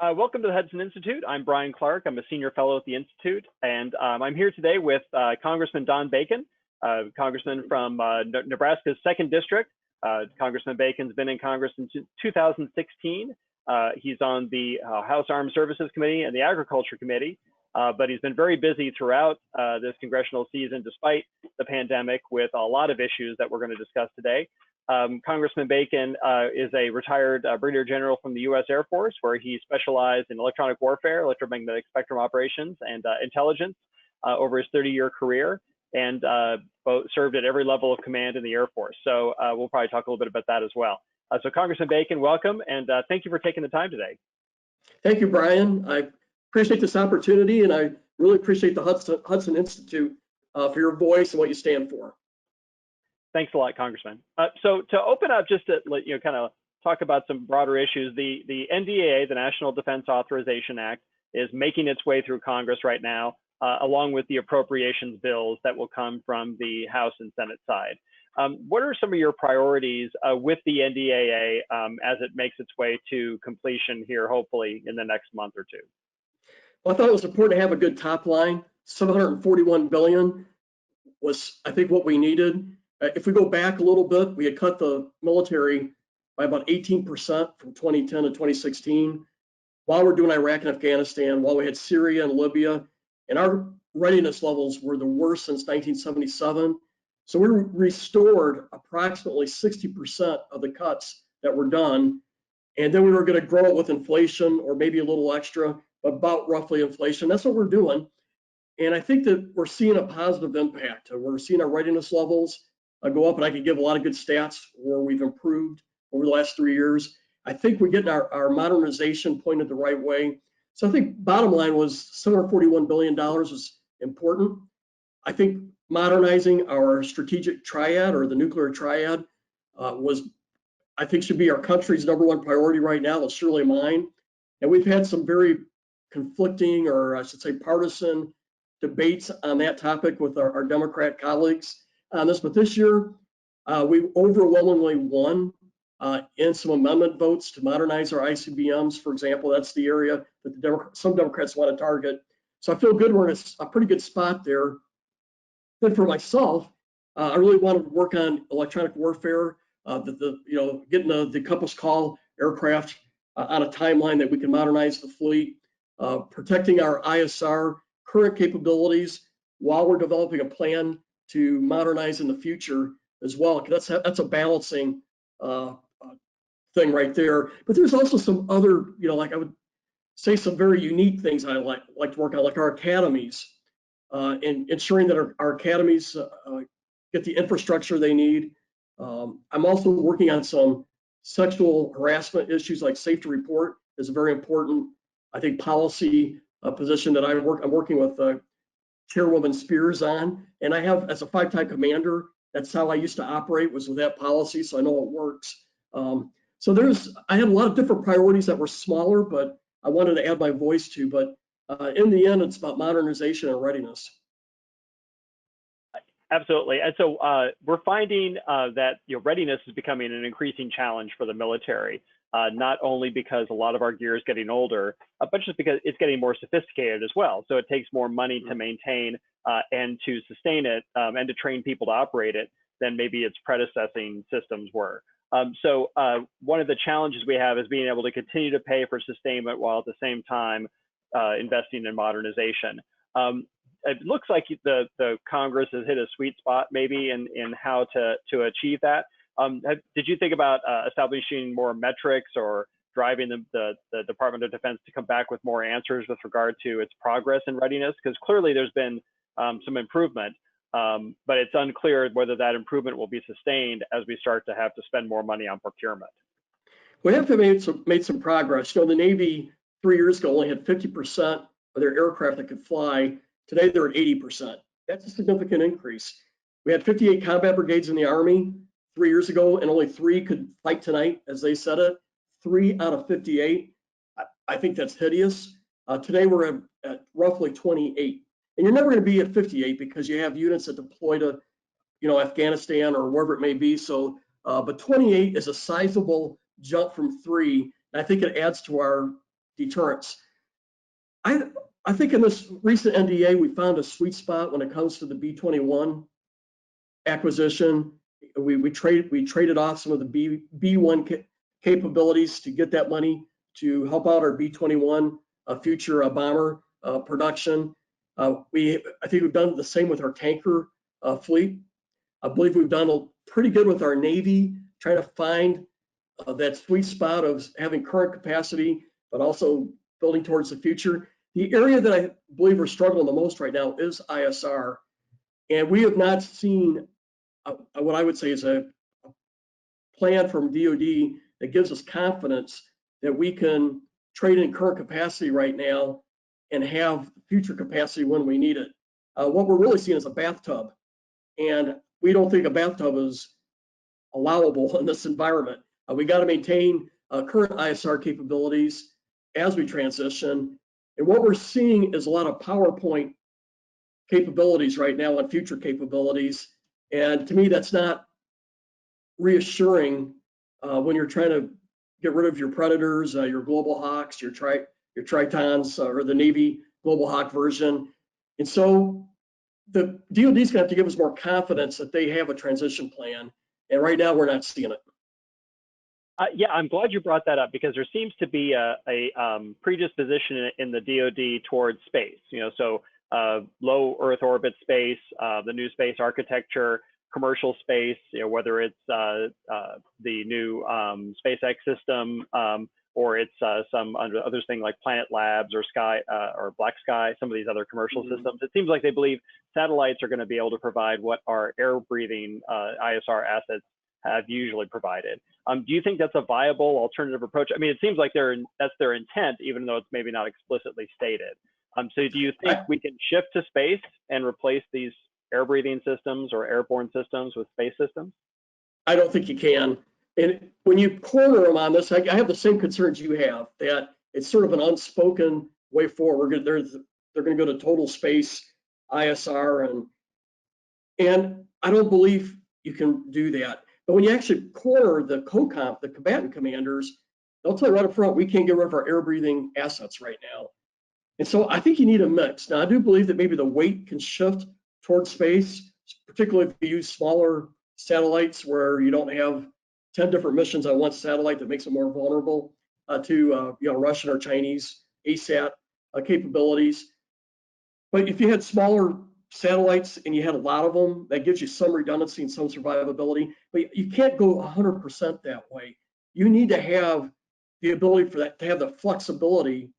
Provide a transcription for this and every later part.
Welcome to the Hudson Institute. I'm Bryan Clark. I'm a senior fellow at the Institute, and I'm here today with Congressman Don Bacon, Congressman from Nebraska's 2nd District. Congressman Bacon's been in Congress since 2016. He's on the House Armed Services Committee and the Agriculture Committee, but he's been very busy throughout this congressional season, despite the pandemic, with a lot of issues that we're going to discuss today. Congressman Bacon is a retired Brigadier General from the U.S. Air Force, where he specialized in electronic warfare, electromagnetic spectrum operations, and intelligence over his 30-year career, and both served at every level of command in the Air Force. So we'll probably talk a little bit about that as well. So Congressman Bacon, welcome, and thank you for taking the time today. Thank you, Brian. I appreciate this opportunity, and I really appreciate the Hudson Institute for your voice and what you stand for. Thanks a lot, Congressman. So to open up, just to kind of talk about some broader issues, the NDAA, the National Defense Authorization Act, is making its way through Congress right now, along with the appropriations bills that will come from the House and Senate side. What are some of your priorities with the NDAA as it makes its way to completion here, hopefully in the next month or two? Well, I thought it was important to have a good top line. $741 billion was, I think, what we needed. If we go back a little bit, we had cut the military by about 18% from 2010 to 2016, while we're doing Iraq and Afghanistan, while we had Syria and Libya, and our readiness levels were the worst since 1977. So we restored approximately 60% of the cuts that were done, and then we were going to grow it with inflation or maybe a little extra, but about roughly inflation. That's what we're doing, and I think that we're seeing a positive impact. We're seeing our readiness levels go up, and I could give a lot of good stats where we've improved over the last 3 years. I think we're getting our modernization pointed the right way. So I think bottom line was $741 billion was important. I think modernizing our strategic triad, or the nuclear triad, I think should be our country's #1 priority right now. It's surely mine. And we've had some very conflicting, or I should say partisan, debates on that topic with our Democrat colleagues on this, but this year we overwhelmingly won in some amendment votes to modernize our ICBMs, for example. That's the area that some Democrats want to target. So I feel good. We're in a pretty good spot there. But for myself, I really want to work on electronic warfare, getting the Compass Call aircraft on a timeline that we can modernize the fleet, protecting our ISR current capabilities while we're developing a plan to modernize in the future as well. That's a balancing thing right there. But there's also some other, like I would say, some very unique things I like to work on, like our academies, and ensuring that our academies get the infrastructure they need. I'm also working on some sexual harassment issues, like safe to report is a very important, I think, policy position that I'm working with Chairwoman Spears on, and I have, as a 5-time commander, that's how I used to operate, was with that policy, so I know it works. So I had a lot of different priorities that were smaller, but I wanted to add my voice to, but in the end, it's about modernization and readiness. Absolutely, and so we're finding that readiness is becoming an increasing challenge for the military. Not only because a lot of our gear is getting older, but just because it's getting more sophisticated as well. So it takes more money to maintain and to sustain it and to train people to operate it than maybe its predecessing systems were. So one of the challenges we have is being able to continue to pay for sustainment while at the same time investing in modernization. It looks like the Congress has hit a sweet spot maybe in how to achieve that. Did you think about establishing more metrics or driving the Department of Defense to come back with more answers with regard to its progress in readiness? Because clearly there's been some improvement, but it's unclear whether that improvement will be sustained as we start to have to spend more money on procurement. We have made some progress. The Navy 3 years ago only had 50% of their aircraft that could fly. Today they're at 80%. That's a significant increase. We had 58 combat brigades in the Army 3 years ago, and only 3 could fight tonight, as they said it. 3 out of 58. I think that's hideous. Today we're at roughly 28. And you're never going to be at 58 because you have units that deploy to, Afghanistan or wherever it may be. So, but 28 is a sizable jump from 3. And I think it adds to our deterrence. I think in this recent NDA, we found a sweet spot when it comes to the B-21 acquisition. We traded off some of the B-1 capabilities to get that money to help out our B-21 future bomber production. I think we've done the same with our tanker fleet. I believe we've done pretty good with our Navy, trying to find that sweet spot of having current capacity, but also building towards the future. The area that I believe we're struggling the most right now is ISR. And we have not seen what I would say is a plan from DoD that gives us confidence that we can trade in current capacity right now and have future capacity when we need it. What we're really seeing is a bathtub. And we don't think a bathtub is allowable in this environment. We got to maintain current ISR capabilities as we transition. And what we're seeing is a lot of PowerPoint capabilities right now and future capabilities. And to me, that's not reassuring when you're trying to get rid of your Predators, your Global Hawks, your Tritons, or the Navy Global Hawk version. And so the DoD is going to have to give us more confidence that they have a transition plan. And right now, we're not seeing it. Yeah, I'm glad you brought that up, because there seems to be a predisposition in the DoD towards space. So low Earth orbit space, the new space architecture, commercial space. Whether it's the new SpaceX system or it's some other thing like Planet Labs or Sky or Black Sky, some of these other commercial systems. It seems like they believe satellites are going to be able to provide what our air-breathing ISR assets have usually provided. Do you think that's a viable alternative approach? I mean, it seems like that's their intent, even though it's maybe not explicitly stated. So do you think we can shift to space and replace these air-breathing systems or airborne systems with space systems? I don't think you can. And when you corner them on this, I have the same concerns you have, that it's sort of an unspoken way forward. They're going to go to total space ISR, and I don't believe you can do that. But when you actually corner the COCOMP, the combatant commanders, they'll tell you right up front, we can't get rid of our air-breathing assets right now. And so I think you need a mix. Now, I do believe that maybe the weight can shift towards space, particularly if you use smaller satellites where you don't have 10 different missions on one satellite that makes it more vulnerable to Russian or Chinese ASAT capabilities. But if you had smaller satellites and you had a lot of them, that gives you some redundancy and some survivability, but you can't go 100% that way. You need to have the ability for that, to have the flexibility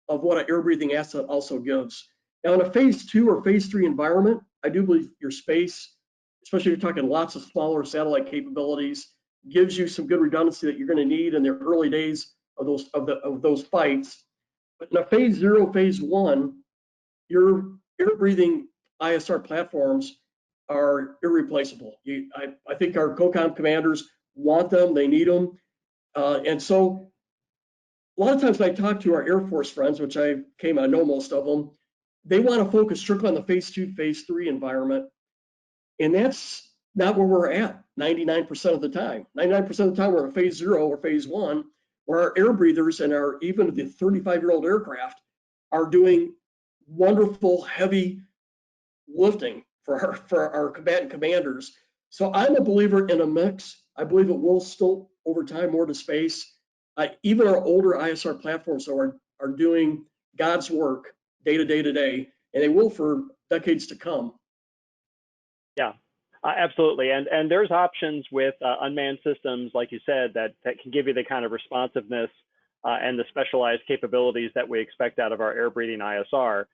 of what an air-breathing asset also gives. Now, in a phase 2 or phase 3 environment, I do believe your space, especially if you're talking lots of smaller satellite capabilities, gives you some good redundancy that you're going to need in the early days of those fights. But in a phase 0, phase 1, your air-breathing ISR platforms are irreplaceable. I think our COCOM commanders want them, they need them. And so a lot of times when I talk to our Air Force friends, which I know most of them, they want to focus strictly on the phase 2, phase 3 environment. And that's not where we're at 99% of the time. 99% of the time we're in phase 0 or phase 1, where our air breathers and even the 35-year-old aircraft are doing wonderful heavy lifting for our combatant commanders. So I'm a believer in a mix. I believe it will still over time more to space. Even our older ISR platforms are doing God's work day to day, and they will for decades to come. Yeah, absolutely. And there's options with unmanned systems, like you said, that can give you the kind of responsiveness and the specialized capabilities that we expect out of our air-breathing ISR.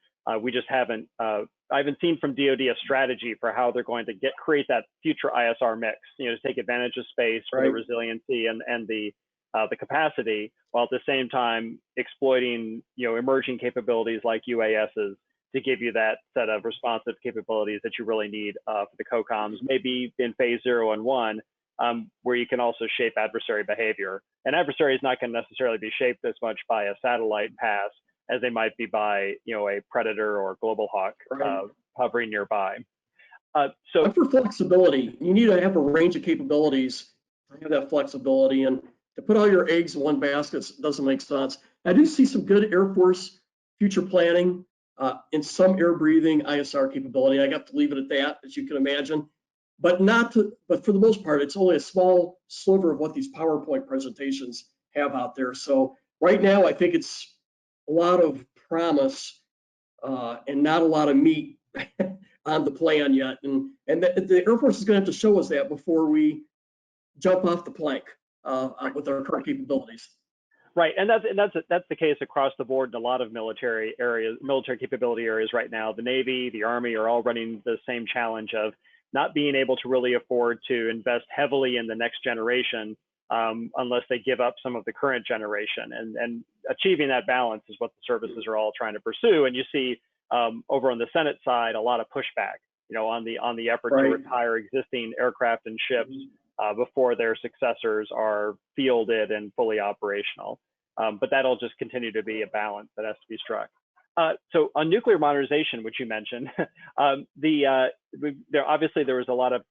We just haven't, I haven't seen from DoD a strategy for how they're going to create that future ISR mix, to take advantage of space for the resiliency and the capacity, while at the same time exploiting, emerging capabilities like UASs to give you that set of responsive capabilities that you really need for the COCOMs, maybe in phase 0 and 1, where you can also shape adversary behavior. And adversary is not going to necessarily be shaped as much by a satellite pass as they might be by, a Predator or Global Hawk hovering nearby. So for flexibility, you need to have a range of capabilities to have that flexibility, and to put all your eggs in one basket doesn't make sense. I do see some good Air Force future planning in some air breathing ISR capability. I have to leave it at that, as you can imagine. But but for the most part, it's only a small sliver of what these PowerPoint presentations have out there. So right now, I think it's a lot of promise and not a lot of meat on the plan yet. And the Air Force is going to have to show us that before we jump off the plank with our current capabilities. Right, and that's the case across the board in a lot of military capability areas right now. The Navy, the Army are all running the same challenge of not being able to really afford to invest heavily in the next generation unless they give up some of the current generation. And achieving that balance is what the services are all trying to pursue. And you see over on the Senate side a lot of pushback, on the effort to retire existing aircraft and ships before their successors are fielded and fully operational. But that'll just continue to be a balance that has to be struck. So on nuclear modernization, which you mentioned, obviously there was a lot of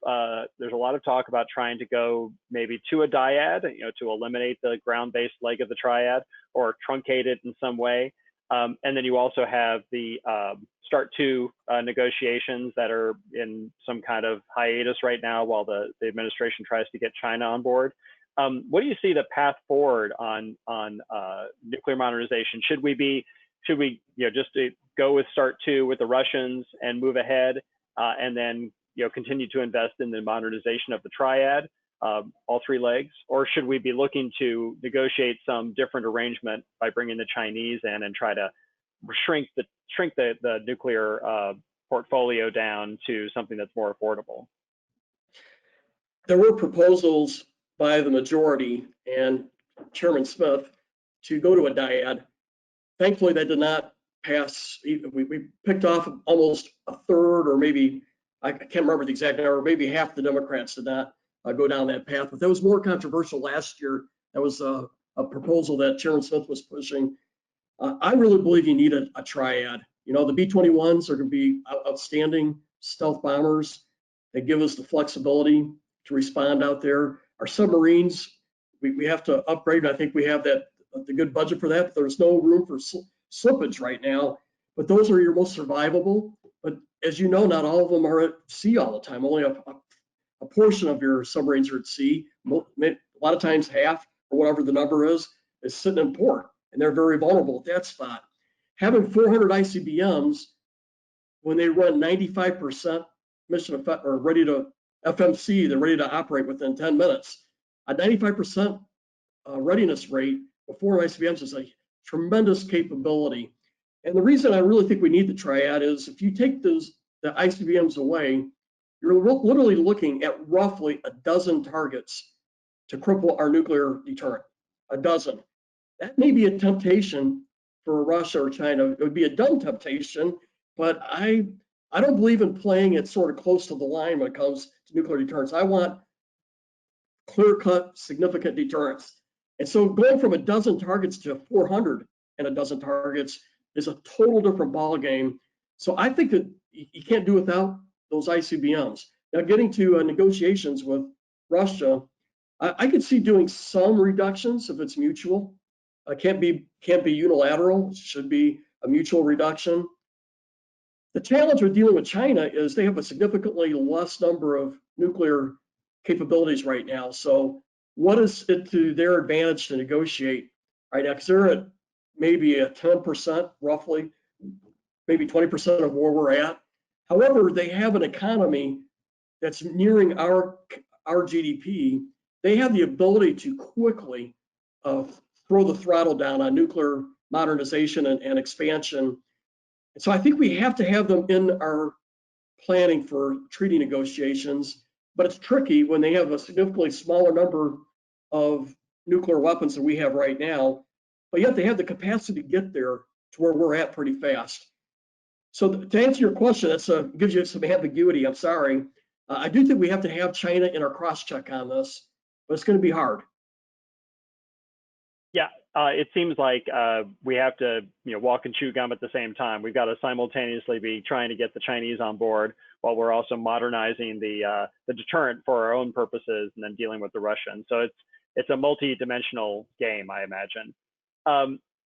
talk about trying to go maybe to a dyad, to eliminate the ground-based leg of the triad or truncate it in some way. And then you also have the START II negotiations that are in some kind of hiatus right now while the administration tries to get China on board. What do you see the path forward on nuclear modernization? Should we just go with START II with the Russians and move ahead and then continue to invest in the modernization of the triad, all three legs, or should we be looking to negotiate some different arrangement by bringing the Chinese in and try to shrink the nuclear portfolio down to something that's more affordable? There were proposals by the majority and Chairman Smith to go to a dyad. Thankfully, that did not pass. We picked off almost a third, or maybe, I can't remember the exact number, maybe half the Democrats did not go down that path. But that was more controversial last year. That was a proposal that Chairman Smith was pushing. I really believe you need a triad. The B-21s are going to be outstanding stealth bombers. They give us the flexibility to respond out there. Our submarines, we have to upgrade. I think we have the good budget for that, but there's no room for slippage right now. But those are your most survivable. But as you know, not all of them are at sea all the time. Only a portion of your submarines are at sea. A lot of times half, or whatever the number is sitting in port, and they're very vulnerable at that spot. Having 400 ICBMs, when they run 95% mission effect or ready to FMC, they're ready to operate within 10 minutes. A 95% readiness rate before ICBMs is a tremendous capability. And the reason I really think we need the triad is if you take the ICBMs away, you're literally looking at roughly a dozen targets to cripple our nuclear deterrent. A dozen. That may be a temptation for Russia or China. It would be a dumb temptation, but I don't believe in playing it sort of close to the line when it comes to nuclear deterrence. I want clear-cut, significant deterrence. And so going from a dozen targets to 400 and a dozen targets is a total different ballgame. So I think that you can't do without those ICBMs. Now, getting to negotiations with Russia, I could see doing some reductions if it's mutual. Can't be unilateral. It should be a mutual reduction. The challenge with dealing with China is they have a significantly less number of nuclear capabilities right now. So what is it to their advantage to negotiate right now? Because they're at maybe a 10% roughly, maybe 20% of where we're at. However, they have an economy that's nearing our GDP. They have the ability to quickly throw the throttle down on nuclear modernization and expansion. And so I think we have to have them in our planning for treaty negotiations, but it's tricky when they have a significantly smaller number of nuclear weapons than we have right now, but yet they have the capacity to get there to where we're at pretty fast. So to answer your question, that gives you some ambiguity, I'm sorry. I do think we have to have China in our cross-check on this, but it's going to be hard. Yeah, it seems like we have to, walk and chew gum at the same time. We've got to simultaneously be trying to get the Chinese on board while we're also modernizing the deterrent for our own purposes and then dealing with the Russians. So it's a multi-dimensional game, I imagine.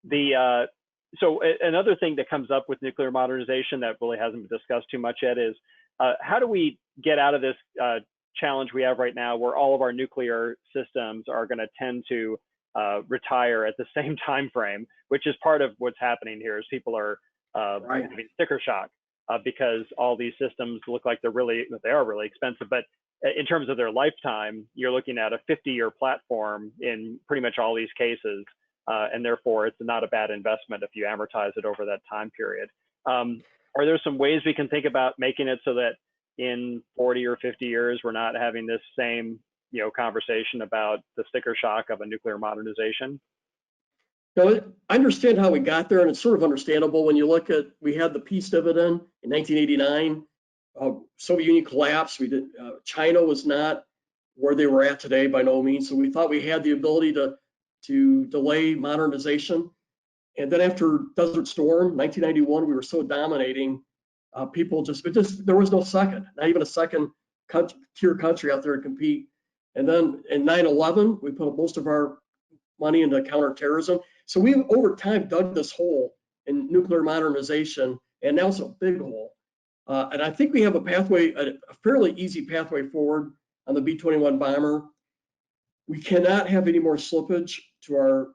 Another thing that comes up with nuclear modernization that really hasn't been discussed too much yet is how do we get out of this challenge we have right now, where all of our nuclear systems are going to tend to retire at the same time frame, which is part of what's happening here. Is people are Right. having sticker shock because all these systems look like they are really expensive, but in terms of their lifetime, you're looking at a 50-year platform in pretty much all these cases. And therefore, it's not a bad investment if you amortize it over that time period. Are there some ways we can think about making it so that in 40 or 50 years, we're not having this same conversation about the sticker shock of a nuclear modernization? I understand how we got there, and it's sort of understandable when you look at, we had the peace dividend in 1989. Soviet Union collapsed. China was not where they were at today by no means. So we thought we had the ability to delay modernization. And then after Desert Storm, 1991, we were so dominating, there was no second, not even a second tier country out there to compete. And then in 9/11, we put most of our money into counterterrorism. So we, over time, dug this hole in nuclear modernization, and now it's a big hole. And I think we have a fairly easy pathway forward on the B-21 bomber. We cannot have any more slippage to our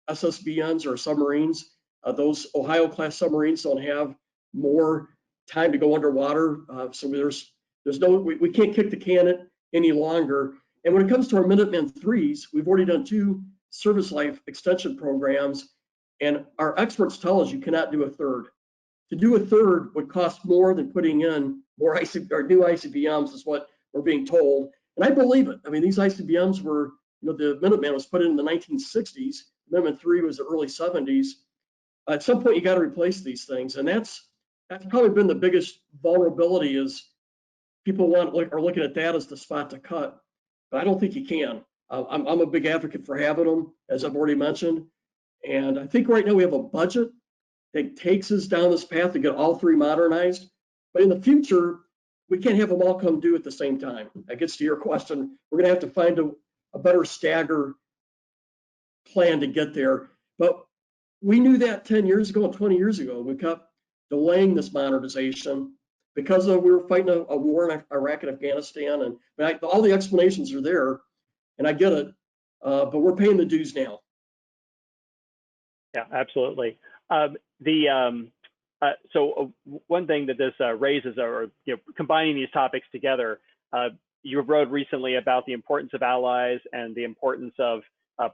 SSBNs or submarines. Those Ohio-class submarines don't have more time to go underwater. So we can't kick the can any longer. And when it comes to our Minuteman IIIs, we've already done 2 service life extension programs, and our experts tell us you cannot do a third. To do a third would cost more than putting in more new ICBMs, is what we're being told. And I believe it. I mean, these ICBMs were, the Minuteman was put in the 1960s. Minuteman III was the early 70s. At some point, you got to replace these things, and that's probably been the biggest vulnerability. Is people are looking at that as the spot to cut, but I don't think you can. I'm a big advocate for having them, as I've already mentioned, and I think right now we have a budget that takes us down this path to get all 3 modernized. But in the future, we can't have them all come due at the same time. That gets to your question. We're going to have to find a better stagger plan to get there. But we knew that 10 years ago and 20 years ago. We kept delaying this modernization because we were fighting a war in Iraq and Afghanistan. And all the explanations are there, and I get it, but we're paying the dues now. Yeah, absolutely. One thing that this raises, or combining these topics together, you wrote recently about the importance of allies and the importance of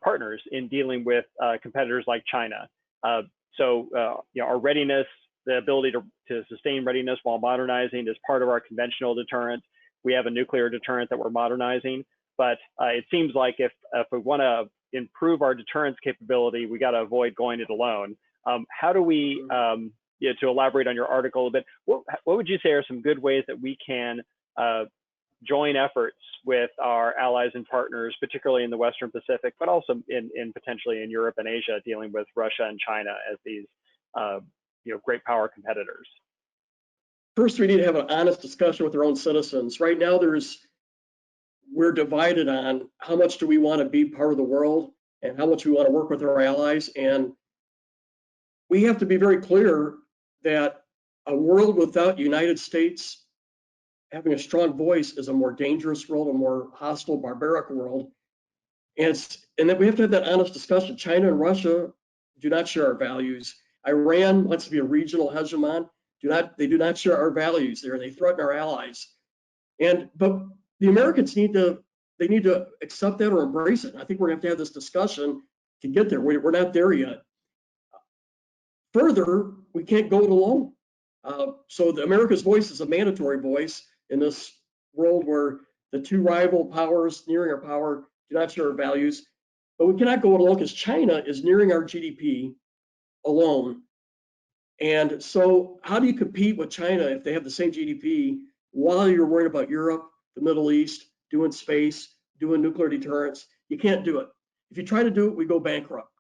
partners in dealing with competitors like China. Our readiness, the ability to sustain readiness while modernizing, is part of our conventional deterrent. We have a nuclear deterrent that we're modernizing, but it seems like if we want to improve our deterrence capability, we got to avoid going it alone. How do we, to elaborate on your article a bit, what would you say are some good ways that we can join efforts with our allies and partners, particularly in the Western Pacific, but also in potentially in Europe and Asia, dealing with Russia and China as these great power competitors? First, we need to have an honest discussion with our own citizens. Right now, we're divided on how much do we want to be part of the world and how much we want to work with our allies. And we have to be very clear that a world without United States having a strong voice is a more dangerous world, a more hostile, barbaric world. And that we have to have that honest discussion. China and Russia do not share our values. Iran wants to be a regional hegemon. They do not share our values there. They threaten our allies. But the Americans need to accept that or embrace it. I think we're going to have this discussion to get there. We're not there yet. Further, we can't go it alone. So America's voice is a mandatory voice in this world where the 2 rival powers nearing our power do not share our values. But we cannot go it alone because China is nearing our GDP alone. And so how do you compete with China if they have the same GDP while you're worried about Europe, the Middle East, doing space, doing nuclear deterrence? You can't do it. If you try to do it, we go bankrupt.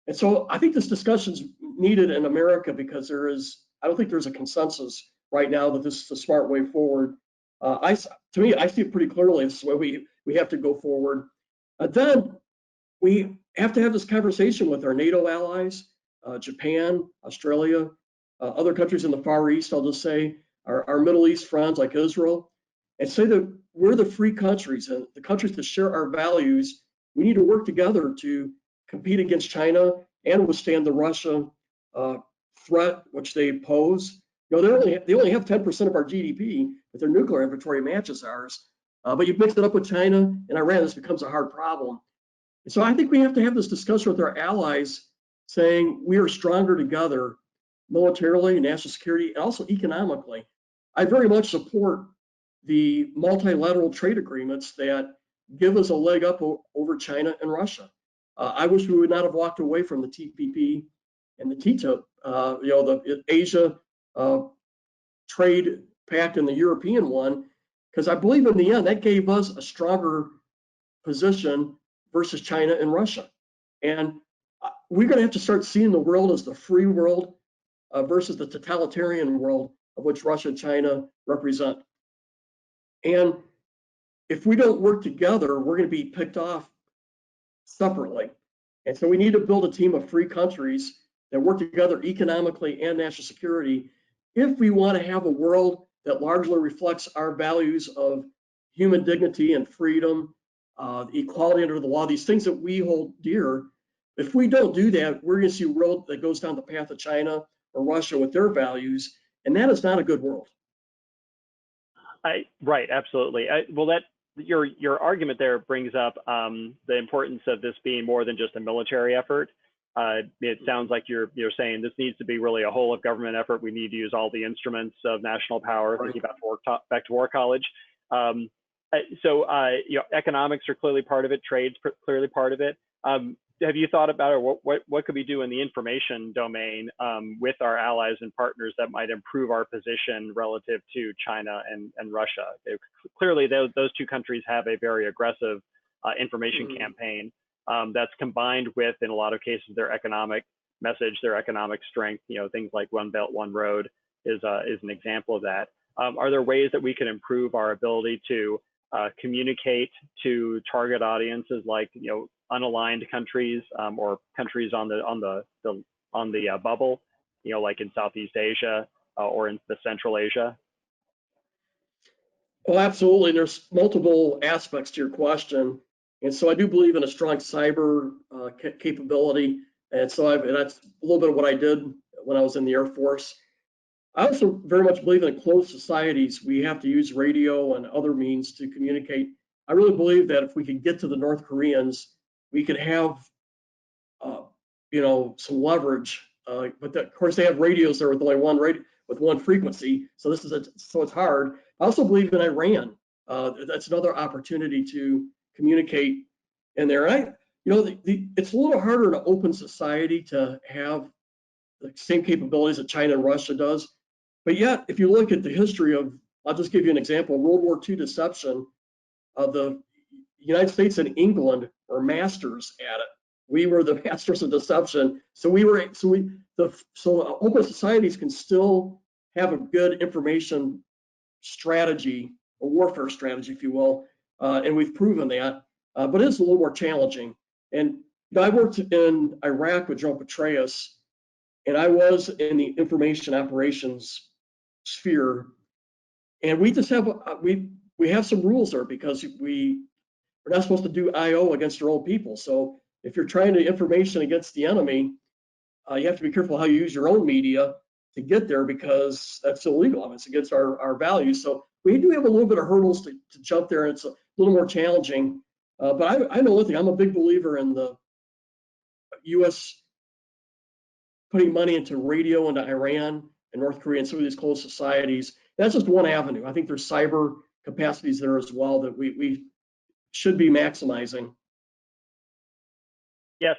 And so I think this discussion's needed in America because I don't think there's a consensus right now that this is a smart way forward. To me, I see it pretty clearly. This is the way we have to go forward. Then we have to have this conversation with our NATO allies. Japan, Australia, other countries in the Far East, I'll just say, our Middle East friends like Israel, and say that we're the free countries and the countries that share our values. We need to work together to compete against China and withstand the Russia threat which they pose. You know, they only have 10% of our GDP, but their nuclear inventory matches ours. But you mix it up with China and Iran, this becomes a hard problem. And so I think we have to have this discussion with our allies, saying we are stronger together, militarily, national security, and also economically. I very much support the multilateral trade agreements that give us a leg up over China and Russia. I wish we would not have walked away from the TPP and the TTIP, the Asia Trade Pact and the European one, because I believe in the end that gave us a stronger position versus China and Russia. And we're going to have to start seeing the world as the free world versus the totalitarian world of which Russia and China represent. And if we don't work together, we're going to be picked off separately. And so we need to build a team of free countries that work together economically and national security if we want to have a world that largely reflects our values of human dignity and freedom, equality under the law, these things that we hold dear. If we don't do that, we're going to see a world that goes down the path of China or Russia with their values, and that is not a good world. Right, absolutely. Well, that your argument there brings up the importance of this being more than just a military effort. It sounds like you're saying this needs to be really a whole of government effort. We need to use all the instruments of national power. Right. Thinking about back to War College. Economics are clearly part of it. Trade's clearly part of it. Have you thought about, or what could we do in the information domain with our allies and partners that might improve our position relative to China and Russia? Clearly, those two countries have a very aggressive information campaign that's combined with, in a lot of cases, their economic message, their economic strength. Things like One Belt, One Road is an example of that. Are there ways that we can improve our ability to communicate to target audiences like unaligned countries or countries on the bubble, like in Southeast Asia or in the Central Asia? Well, absolutely. There's multiple aspects to your question, and so I do believe in a strong cyber capability, and so that's a little bit of what I did when I was in the Air Force. I also very much believe in closed societies. We have to use radio and other means to communicate. I really believe that if we could get to the North Koreans, we could have, some leverage. But of course, they have radios there with only one frequency. So so it's hard. I also believe in Iran. That's another opportunity to communicate in there. And it's a little harder in an open society to have the same capabilities that China and Russia does. But yet, if you look at the history of, I'll just give you an example, World War II deception, the United States and England were masters at it. We were the masters of deception. So open societies can still have a good information strategy, a warfare strategy, if you will, and we've proven that. But it's a little more challenging. And I worked in Iraq with General Petraeus, and I was in the information operations sphere, and we just have we have some rules there because we're not supposed to do IO against our own people. So if you're trying to information against the enemy, you have to be careful how you use your own media to get there because that's illegal. I mean, it's against our values. So we do have a little bit of hurdles to jump there, and it's a little more challenging. But I know one thing, I'm a big believer in the U.S. putting money into radio into Iran and North Korea and some of these closed societies. That's just one avenue. I think there's cyber capacities there as well that we should be maximizing. Yes.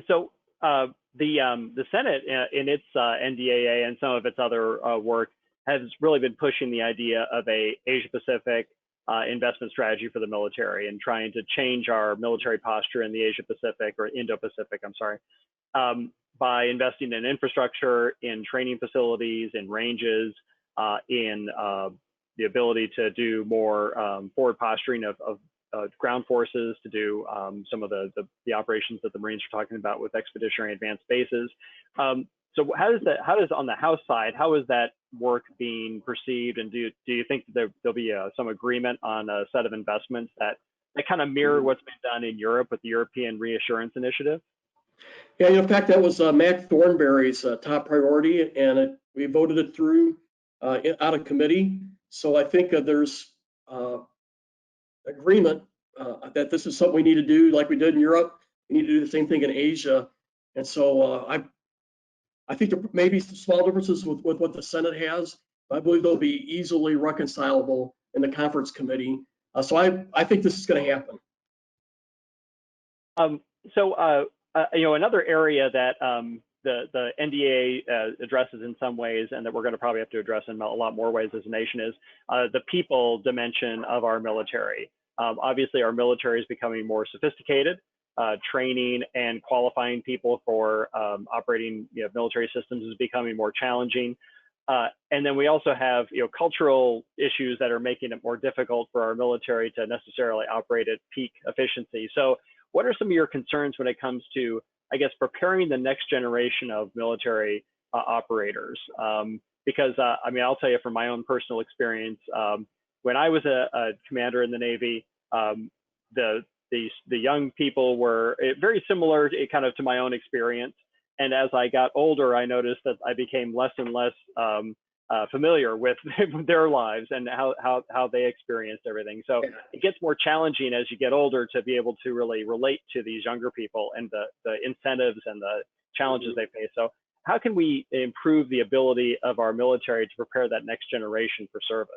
So the Senate in its NDAA and some of its other work has really been pushing the idea of a Asia-Pacific investment strategy for the military and trying to change our military posture in the Asia-Pacific or Indo-Pacific, by investing in infrastructure, in training facilities, in ranges, in the ability to do more forward posturing of ground forces to do some of the operations that the Marines are talking about with expeditionary advanced bases. So how does on the House side, how is that work being perceived? And do you think that there'll be some agreement on a set of investments that kind of mirror what's been done in Europe with the European Reassurance Initiative? Yeah, in fact, that was Mac Thornberry's top priority, and we voted it through out of committee. So I think there's agreement that this is something we need to do, like we did in Europe. We need to do the same thing in Asia. And so I think there may be some small differences with what the Senate has, but I believe they'll be easily reconcilable in the conference committee. So I think this is going to happen. Another area that the NDAA addresses in some ways, and that we're going to probably have to address in a lot more ways as a nation, is the people dimension of our military. Obviously, our military is becoming more sophisticated. Training and qualifying people for operating military systems is becoming more challenging. And then we also have cultural issues that are making it more difficult for our military to necessarily operate at peak efficiency. So what are some of your concerns when it comes to, I guess, preparing the next generation of military operators? Because I mean, I'll tell you from my own personal experience, when I was a commander in the Navy, the young people were very similar to my own experience. And as I got older, I noticed that I became less and less familiar with their lives and how they experienced everything. So it gets more challenging as you get older to be able to really relate to these younger people and the incentives and the challenges they face. So how can we improve the ability of our military to prepare that next generation for service?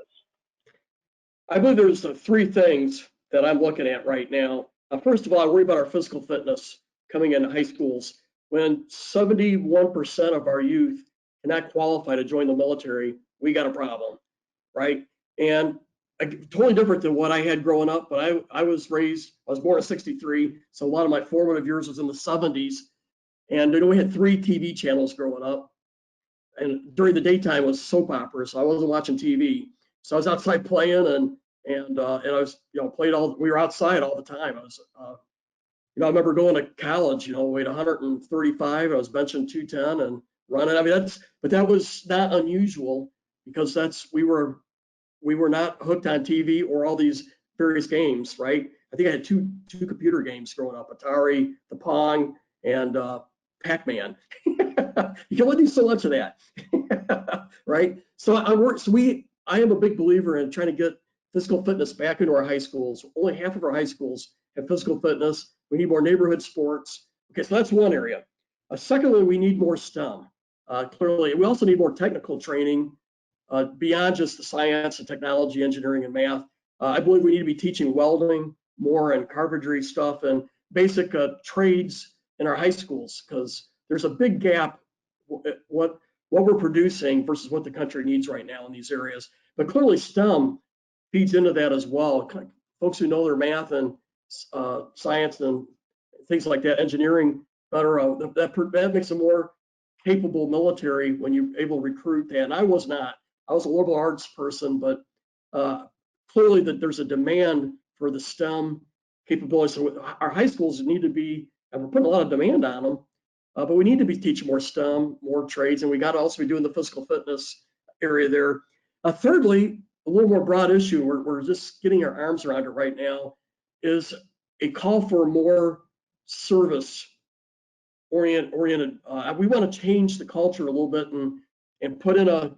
I believe there's three things that I'm looking at right now. First of all, I worry about our physical fitness coming into high schools. When 71% of our youth cannot qualify to join the military, we got a problem, right? And totally different than what I had growing up, but I was born in '63, so a lot of my formative years was in the '70s. And we had 3 TV channels growing up. And during the daytime it was soap operas, so I wasn't watching TV. So I was outside playing and I was, we were outside all the time. I remember going to college, weighed 135, I was benching 210 and running. I mean, but that was not unusual because we were not hooked on TV or all these various games, right? I think I had two computer games growing up, Atari, the Pong, and Pac-Man. You can only do so much of that, right? So I am a big believer in trying to get physical fitness back into our high schools. Only half of our high schools have physical fitness. We need more neighborhood sports. Okay, so that's one area. Secondly, we need more STEM. Clearly, we also need more technical training beyond just the science and technology, engineering, and math. I believe we need to be teaching welding more and carpentry stuff and basic trades in our high schools, because there's a big gap what we're producing versus what the country needs right now in these areas. But clearly STEM feeds into that as well. Folks who know their math and science and things like that, engineering better, that makes a more capable military when you're able to recruit that. And I was not. I was a liberal arts person, but clearly that there's a demand for the STEM capabilities. So our high schools need to be, and we're putting a lot of demand on them, but we need to be teaching more STEM, more trades, and we got to also be doing the physical fitness area there. Thirdly, a little more broad issue, we're just getting our arms around it right now, is a call for more service oriented. We want to change the culture a little bit and put in a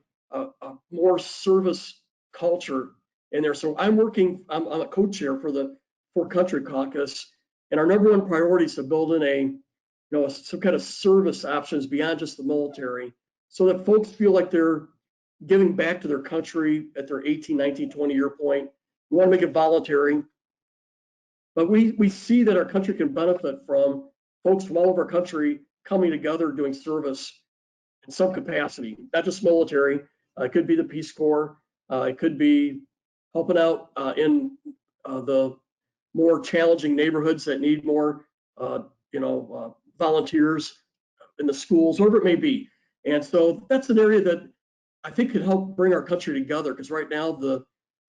more service culture in there. So I'm a co-chair for the Four Country Caucus, and our number one priority is to build in some kind of service options beyond just the military, so that folks feel like they're giving back to their country at their 18, 19, 20-year point. We want to make it voluntary, but we see that our country can benefit from folks from all over our country coming together doing service in some capacity, not just military. It could be the Peace Corps. It could be helping out in the more challenging neighborhoods that need more, volunteers in the schools, whatever it may be. And so that's an area that I think could help bring our country together, because right now the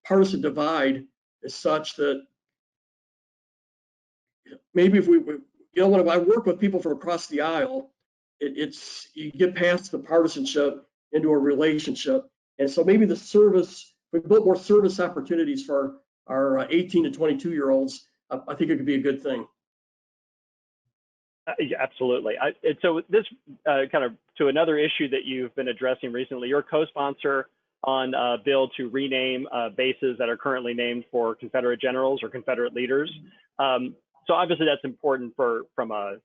partisan divide is such that maybe if when I work with people from across the aisle, it's you get past the partisanship into a relationship. And so maybe we built more service opportunities for our 18 to 22-year-olds. I think it could be a good thing. Yeah, absolutely. And so this kind of to another issue that you've been addressing recently, you're a co-sponsor on a bill to rename bases that are currently named for Confederate generals or Confederate leaders. So obviously that's important from a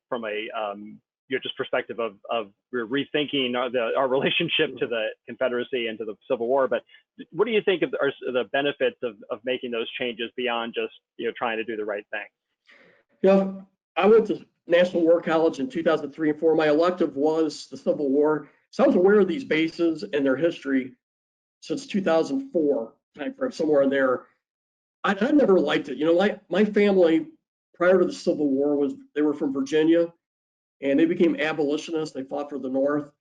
just perspective of rethinking our relationship to the Confederacy and to the Civil War. But what do you think are the benefits of making those changes beyond just trying to do the right thing? Yeah, I went to National War College in 2003 and 4. My elective was the Civil War, so I was aware of these bases and their history since 2004 timeframe, somewhere in there. I never liked it. My family prior to the Civil War they were from Virginia, and they became abolitionists. They fought for the North.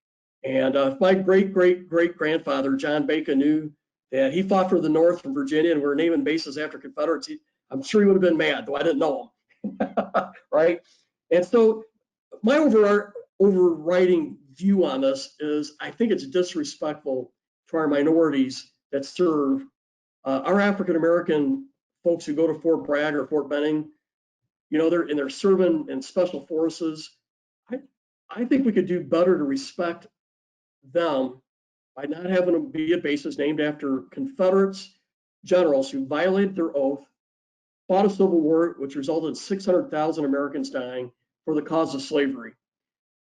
And if my great-great-great-grandfather, John Bacon, knew that he fought for the North from Virginia and we're naming bases after Confederates, I'm sure he would have been mad, though I didn't know him. Right? And so my overriding view on this is I think it's disrespectful to our minorities that serve. Our African-American folks who go to Fort Bragg or Fort Benning, they're serving in special forces. I think we could do better to respect them by not having them be at bases named after Confederates generals who violated their oath, fought a civil war, which resulted in 600,000 Americans dying for the cause of slavery.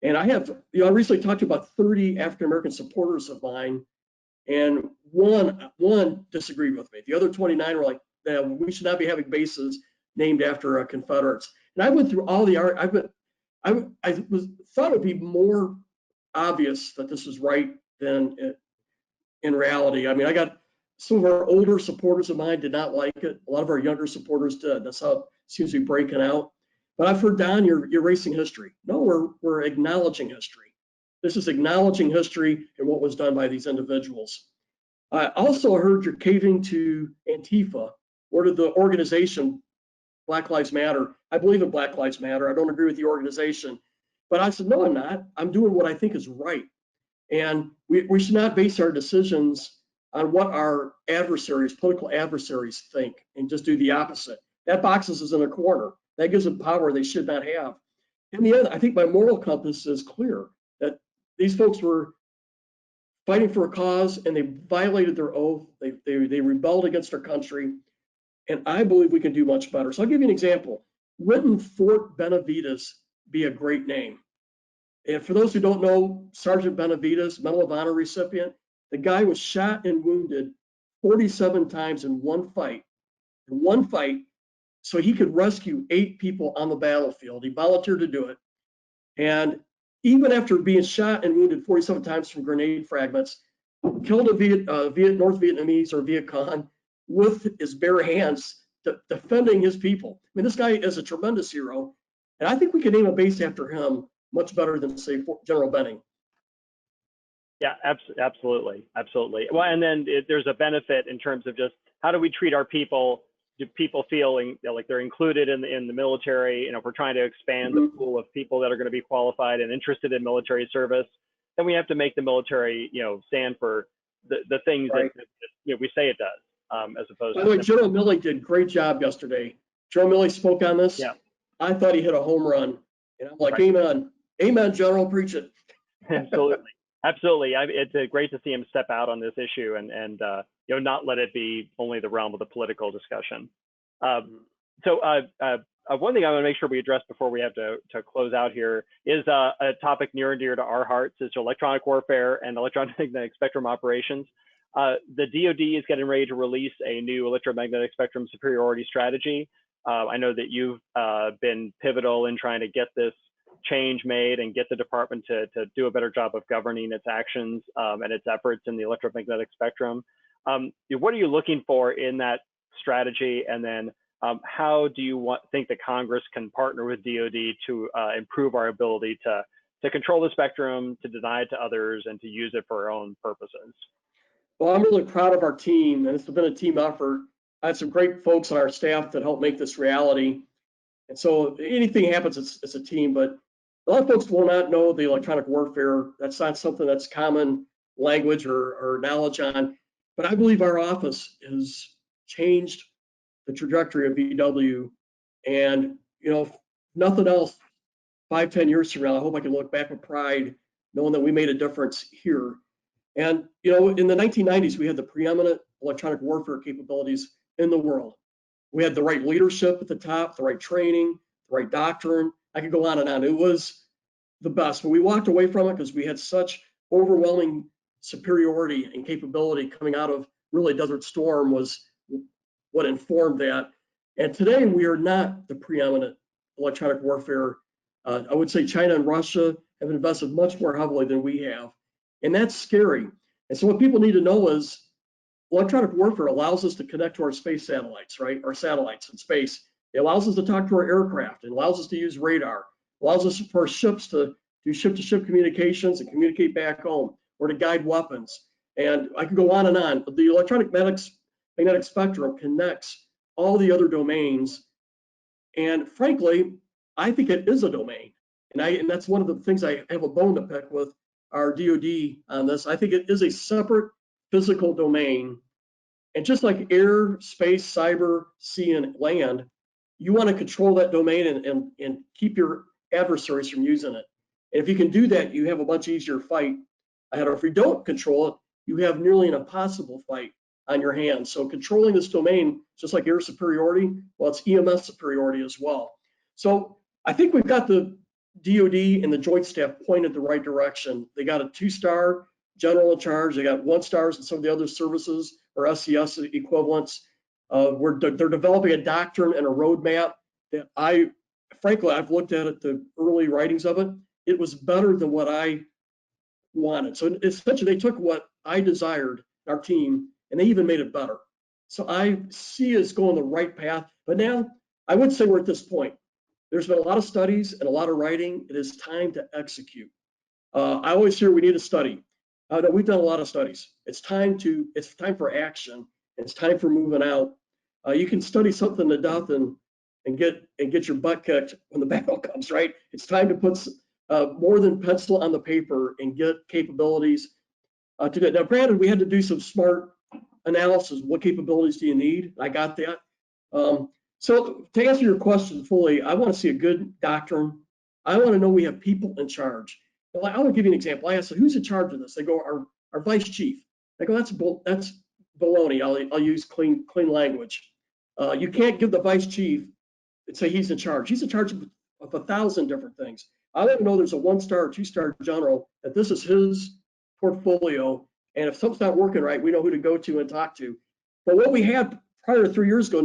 And I recently talked to about 30 African-American supporters of mine, and one disagreed with me. The other 29 were like, we should not be having bases named after Confederates. And I went through all the art. I thought it would be more obvious that this was right than in reality. I mean, I got some of our older supporters of mine did not like it. A lot of our younger supporters did. That's how it seems to be breaking out. But I've heard, Don, you're erasing history. No, we're acknowledging history. This is acknowledging history and what was done by these individuals. I also heard you're caving to Antifa or to the organization Black Lives Matter. I believe in Black Lives Matter. I don't agree with the organization. But I said, no, I'm not. I'm doing what I think is right. And we should not base our decisions on what our political adversaries think, and just do the opposite. That boxes us in a corner. That gives them power they should not have. In the end, I think my moral compass is clear that these folks were fighting for a cause and they violated their oath. They rebelled against our country. And I believe we can do much better. So I'll give you an example. Wouldn't Fort Benavides be a great name? And for those who don't know, Sergeant Benavides, Medal of Honor recipient, the guy was shot and wounded 47 times in one fight. So he could rescue 8 people on the battlefield. He volunteered to do it. And even after being shot and wounded 47 times from grenade fragments, killed a North Vietnamese or Viet Cong with his bare hands, defending his people. I mean, this guy is a tremendous hero. And I think we can name a base after him much better than, say, General Benning. Yeah, absolutely. Well, and then there's a benefit in terms of just how do we treat our people? Do people feeling like they're included in the military? If we're trying to expand the pool of people that are going to be qualified and interested in military service, then we have to make the military, stand for the things right. that we say it does, as opposed to. By the way, General Milley did a great job yesterday. General Milley spoke on this. Yeah. I thought he hit a home run, and I'm like, right. Amen, General, preach it. Absolutely. It's great to see him step out on this issue and not let it be only the realm of the political discussion. So one thing I want to make sure we address before we have to close out here is a topic near and dear to our hearts is electronic warfare and electromagnetic spectrum operations. The DoD is getting ready to release a new electromagnetic spectrum superiority strategy. I know that you've been pivotal in trying to get this change made and get the department to do a better job of governing its actions and its efforts in the electromagnetic spectrum. What are you looking for in that strategy? And then how do you think that Congress can partner with DoD to improve our ability to control the spectrum, to deny it to others, and to use it for our own purposes? Well, I'm really proud of our team, and it's been a team effort. I had some great folks on our staff that helped make this reality. And so anything happens, it's a team, but a lot of folks will not know the electronic warfare. That's not something that's common language or knowledge on. But I believe our office has changed the trajectory of EW. And, you know, if nothing else, 5-10 years from now, I hope I can look back with pride, knowing that we made a difference here. And, you know, in the 1990s, we had the preeminent electronic warfare capabilities in the world. We had the right leadership at the top, the right training, the right doctrine. I could go on and on. It was the best, but we walked away from it because we had such overwhelming superiority and capability coming out of really Desert Storm was what informed that. And today we are not the preeminent electronic warfare. I would say China and Russia have invested much more heavily than we have. And that's scary. And so what people need to know is electronic warfare allows us to connect to our space satellites, right? Our satellites in space. It allows us to talk to our aircraft. It allows us to use radar. It allows us for our ships to do ship-to-ship communications and communicate back home, or to guide weapons. And I could go on and on. But the electronic magnetic spectrum connects all the other domains. And frankly, I think it is a domain. And that's one of the things I have a bone to pick with our DoD on this. I think it is a separate physical domain. And just like air, space, cyber, sea, and land, you want to control that domain and keep your adversaries from using it. And if you can do that, you have a much easier fight ahead. Or if you don't control it, you have nearly an impossible fight on your hands. So controlling this domain, just like air superiority, well, it's EMS superiority as well. So I think we've got the DoD and the Joint Staff pointed the right direction. They got a 2-star general in charge. They got 1-stars in some of the other services or SCS equivalents. They're developing a doctrine and a roadmap that frankly, I've looked at it, the early writings of it. It was better than what I wanted. So essentially, they took what I desired, our team, and they even made it better. So I see us going the right path. But now, I would say we're at this point. There's been a lot of studies and a lot of writing. It is time to execute. I always hear we need a study. No, we've done a lot of studies. It's time for action. It's time for moving out. You can study something to death and get your butt kicked when the battle comes, right? It's time to put more than pencil on the paper and get capabilities to do it. Now, granted, we had to do some smart analysis. What capabilities do you need? I got that. So to answer your question fully, I want to see a good doctrine. I want to know we have people in charge. Well, I want to give you an example. I asked, who's in charge of this? They go, our vice chief. I go, that's baloney. I'll use clean language. You can't give the vice chief and say he's in charge. He's in charge of 1,000 different things. I want to know there's a 1-star or 2-star general, that this is his portfolio. And if something's not working right, we know who to go to and talk to. But what we had prior to 3 years ago,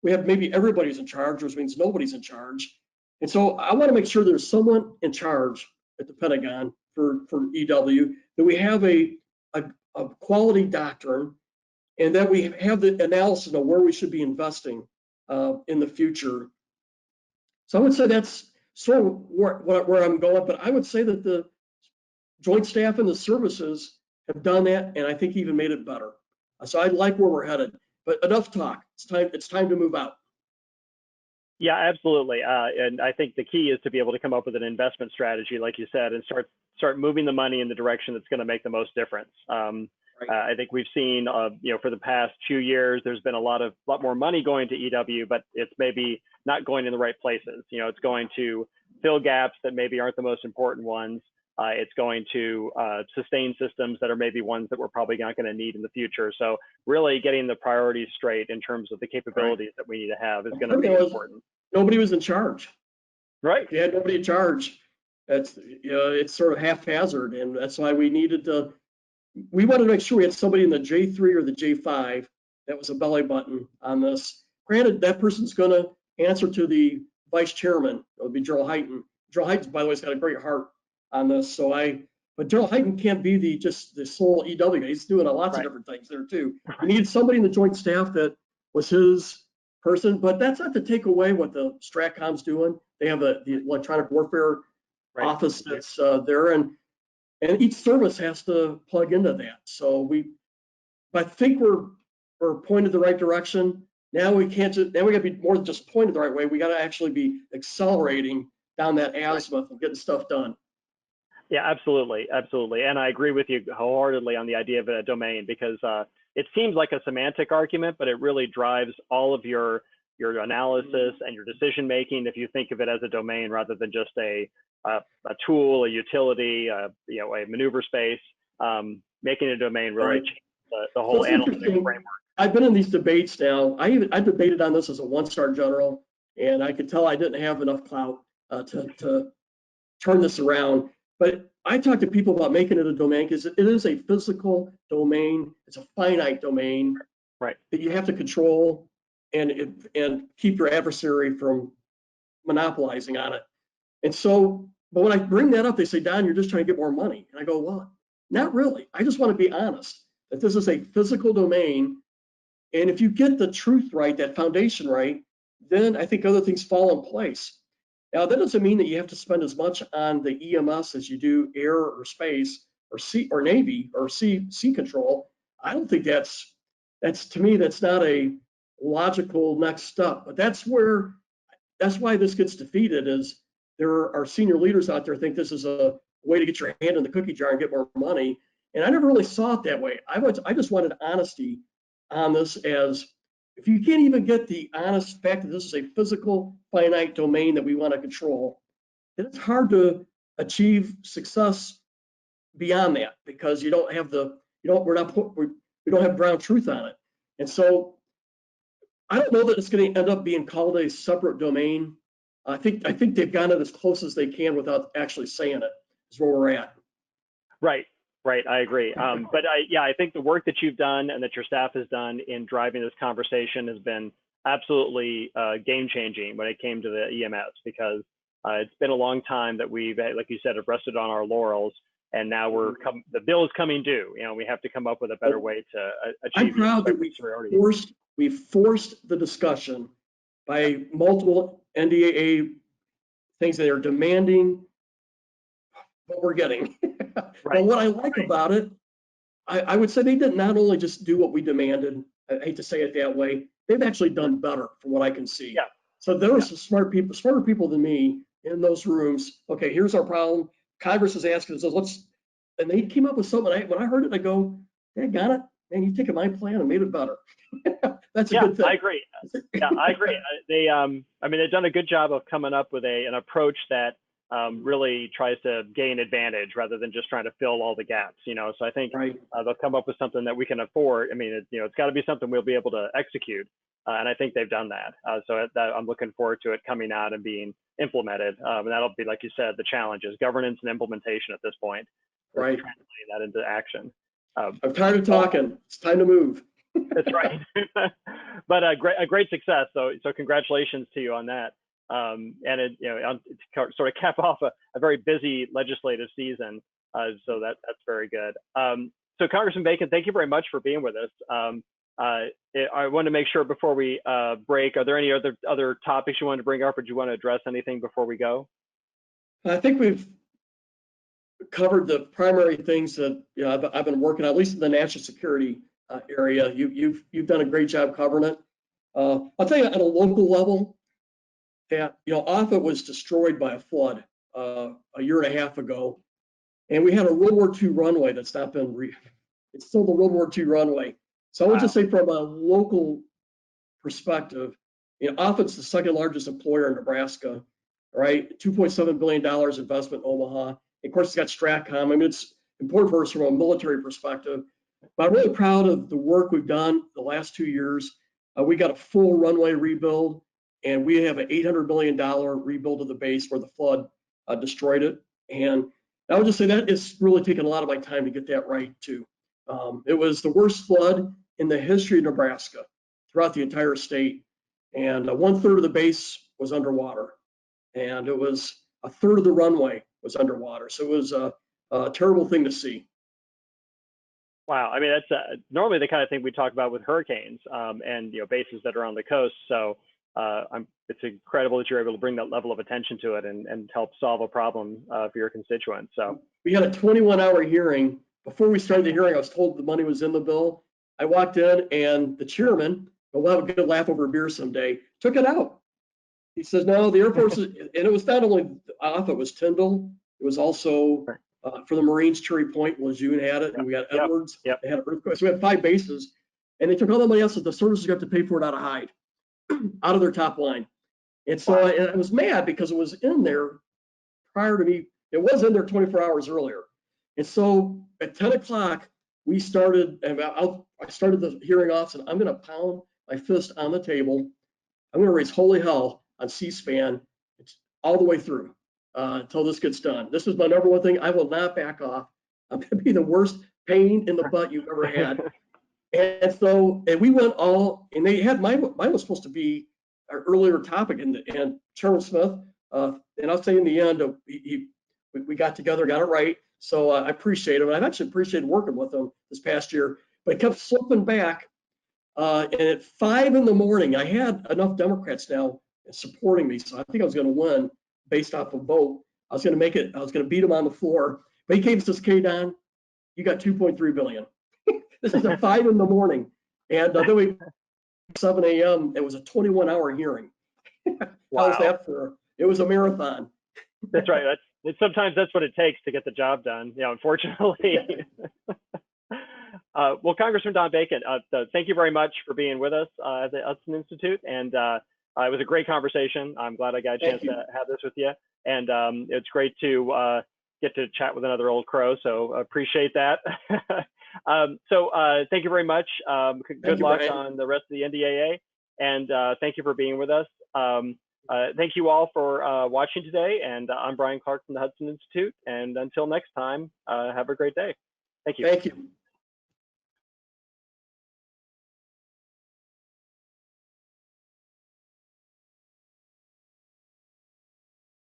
we have maybe everybody's in charge, which means nobody's in charge. And so I want to make sure there's someone in charge at the Pentagon for EW, that we have a quality doctrine, and that we have the analysis of where we should be investing in the future. So I would say that's sort of where I'm going, but I would say that the Joint Staff and the services have done that, and I think even made it better. So I like where we're headed, but enough talk. It's time to move out. Yeah, absolutely. And I think the key is to be able to come up with an investment strategy, like you said, and start moving the money in the direction that's going to make the most difference. I think we've seen, for the past few years, there's been a lot more money going to EW, but it's maybe not going in the right places. It's going to fill gaps that maybe aren't the most important ones. It's going to sustain systems that are maybe ones that we're probably not going to need in the future. So really getting the priorities straight in terms of the capabilities that we need to have is going to be important. Nobody was in charge. Right. If you had nobody in charge, it's sort of haphazard, and that's why we wanted to make sure we had somebody in the J3 or the J5 that was a belly button on this. Granted, that person's going to answer to the vice chairman. It would be Gerald Heighton. Gerald Heighton, by the way, has got a great heart on this. But Gerald Heighton can't be just the sole EW. He's doing lots of different things there too. We needed somebody in the Joint Staff that was his person, but that's not to take away what the Stratcom's doing. They have the electronic warfare office that's there, and each service has to plug into that. So I think we're pointed the right direction. Now we can't just, now we gotta be more than just pointed the right way. We gotta actually be accelerating down that azimuth and getting stuff done. Yeah, absolutely, absolutely, and I agree with you wholeheartedly on the idea of a domain, because it seems like a semantic argument, but it really drives all of your analysis and your decision making if you think of it as a domain rather than just a tool, a utility, you know, a maneuver space. Making a domain really Right. changes the whole analytic framework. I've been in these debates now. I debated on this as a one-star general, and I could tell I didn't have enough clout to turn this around. But I talk to people about making it a domain because it is a physical domain. It's a finite domain Right. that you have to control and keep your adversary from monopolizing on it. And so, but when I bring that up, they say, Don, you're just trying to get more money. And I go, well, not really. I just want to be honest that this is a physical domain. And if you get the truth right, that foundation right, then I think other things fall in place. Now, that doesn't mean that you have to spend as much on the EMS as you do air or space or sea or Navy or sea control. I don't think that's to me, that's not a logical next step. But that's why this gets defeated is there are senior leaders out there think this is a way to get your hand in the cookie jar and get more money. And I never really saw it that way. I just wanted honesty on this, as if you can't even get the honest fact that this is a physical finite domain that we want to control, then it's hard to achieve success beyond that, because you don't have we don't have ground truth on it. And so I don't know that it's going to end up being called a separate domain. I think they've gotten it as close as they can without actually saying it, is where we're at. Right. Right, I agree. But I think the work that you've done and that your staff has done in driving this conversation has been absolutely game changing when it came to the EMS, because it's been a long time that we've, like you said, have rested on our laurels, and now the bill is coming due. You know, we have to come up with a better way to achieve. I'm proud that we forced the discussion by multiple NDAA things that are demanding what we're getting. Right. But what I like about it, I would say they did not only just do what we demanded. I hate to say it that way. They've actually done better from what I can see. Yeah. So there were some smarter people than me in those rooms. Okay, here's our problem. Congress is asking us, and they came up with something. When I heard it, I go, "They got it, man. You've taken my plan and made it better." That's a good thing. I agree. Yeah, I agree. They've done a good job of coming up with an approach that really tries to gain advantage rather than just trying to fill all the gaps, you know. So I think they'll come up with something that we can afford. I mean, it's got to be something we'll be able to execute, and I think they've done that. So I'm looking forward to it coming out and being implemented, and that'll be, like you said, the challenge is governance and implementation at this point. Right. Translating that into action. I'm tired of talking. It's time to move. That's right. But a great success. So congratulations to you on that. And to sort of cap off a very busy legislative season. So that's very good. So Congressman Bacon, thank you very much for being with us. I want to make sure before we break, are there any other topics you want to bring up, or do you want to address anything before we go? I think we've covered the primary things that I've been working on, at least in the national security area. You've done a great job covering it. I'll tell you, at a local level, that Offutt was destroyed by a flood a year and a half ago, and we had a World War II runway that's not been it's still the World War II runway. So I would just say, from a local perspective, Offutt's the second largest employer in Nebraska, right? $2.7 billion investment in Omaha. Of course, it's got Stratcom. I mean, it's important for us from a military perspective. But I'm really proud of the work we've done the last 2 years. We got a full runway rebuild, and we have an $800 million rebuild of the base where the flood destroyed it. And I would just say that it's really taken a lot of my time to get that right, too. It was the worst flood in the history of Nebraska throughout the entire state. And 1/3 of the base was underwater. And it was 1/3 of the runway was underwater. So it was a terrible thing to see. Wow, I mean, that's normally the kind of thing we talk about with hurricanes and bases that are on the coast. So it's incredible that you're able to bring that level of attention to it and help solve a problem for your constituents. So we had a 21-hour hearing. Before we started the hearing, I was told the money was in the bill. I walked in, and the chairman but we'll have a good laugh over a beer someday. Took it out. He says, no, the Air Force, and it was not only off, it was Tyndall. It was also for the Marines, Cherry Point, Lejeune had it, and we got Edwards. Yep. They had an earthquake. So we had 5 bases, and they took all the money out, so the services got to pay for it out of Hyde, out of their top line. And so I was mad because it was in there prior to me. It was in there 24 hours earlier. And so at 10 o'clock, we started, and I started the hearing off, and I'm going to pound my fist on the table. I'm going to raise holy hell on C-SPAN all the way through until this gets done. This is my number one thing. I will not back off. I'm going to be the worst pain in the butt you've ever had. And so, and we went all, and they had, mine was supposed to be our earlier topic, and Chairman Smith, and I'll say in the end, we got together, got it right. So I appreciate him. I've actually appreciated working with him this past year, but it kept slipping back. And at 5 in the morning, I had enough Democrats now supporting me, so I think I was going to win based off of vote. I was going to make it. I was going to beat him on the floor. But he came and says, "Okay, Don, you got 2.3 billion." This is at 5 in the morning, and then we 7 a.m. It was a 21-hour hearing. Wow. How's that for? It was a marathon. That's right. Sometimes that's what it takes to get the job done. Unfortunately. Well, Congressman Don Bacon, thank you very much for being with us at the Hudson Institute, and it was a great conversation. I'm glad I got a chance to have this with you, and it's great to get to chat with another old crow. So appreciate that. Thank you very much. Good luck Bryan. on the rest of the NDAA, and thank you for being with us. Thank you all for watching today, and I'm Bryan Clark from the Hudson Institute, and until next time, have a great day. Thank you. Thank you.